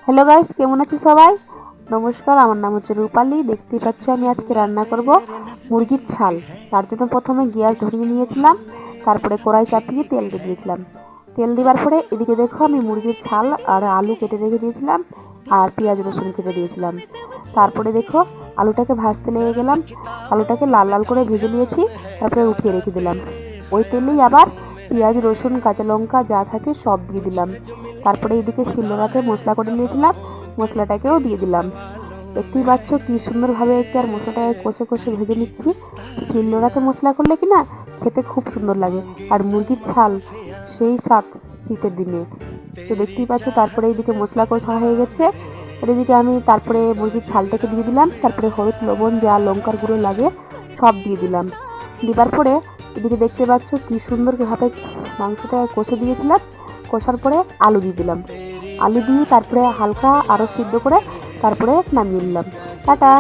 Hello guys, কেমন আছো সবাই? নমস্কার, আমার নাম হচ্ছে রূপালী। দেখতেই পাচ্ছ আমি আজকে রান্না করব মুরগির ছাল। তার জন্য প্রথমে গ্যাস ধরিয়ে নিয়েছিলাম, তারপরে কড়াই চাপিয়ে তেল দিয়ে দিয়েছিলাম। তেল দেওয়ার পরে এদিকে দেখো আমি মুরগির ছাল আর আলু কেটে রেখে দিয়েছিলাম, আর পেঁয়াজ রসুন কেটে দিয়েছিলাম। তারপরে দেখো আলুটাকে ভাজতে লেগে গেলাম, আলুটাকে লাল লাল করে ভেজে নিয়েছি, তারপরে উঠিয়ে রেখে দিলাম। ওই তেলেই আবার পেঁয়াজ রসুন কাঁচা লঙ্কা যা থাকে সব দিয়ে দিলাম। তারপরে এদিকে শিলনোড়াতে মশলা করে নিয়েছিলাম, মশলাটাকেও দিয়ে দিলাম। দেখতেই পাচ্ছ কি সুন্দরভাবে একটু আর মশলাটাকে কষে কষে ভেজে নিচ্ছি। শিলনোড়াতে মশলা করলে কি না খেতে খুব সুন্দর লাগে, আর মুরগির ছাল সেই স্বাদ শীতের দিনে। তো দেখতেই পাচ্ছ তারপরে এইদিকে মশলা কষা হয়ে গেছে, আর এদিকে আমি তারপরে মুরগির ছালটাকে দিয়ে দিলাম, তারপরে হলুদ লবণ যা লঙ্কার গুঁড়ো লাগে সব দিয়ে দিলাম। দেওয়ার পরে এদিকে দেখতে পাচ্ছ কি সুন্দরভাবে মাংসটা কষে দিয়েছিলাম। কষার পরে আলু দিয়ে দিলাম, আলু দিয়ে তারপরে হালকা আরও সিদ্ধ করে তারপরে নামিয়ে নিলাম। টাটা।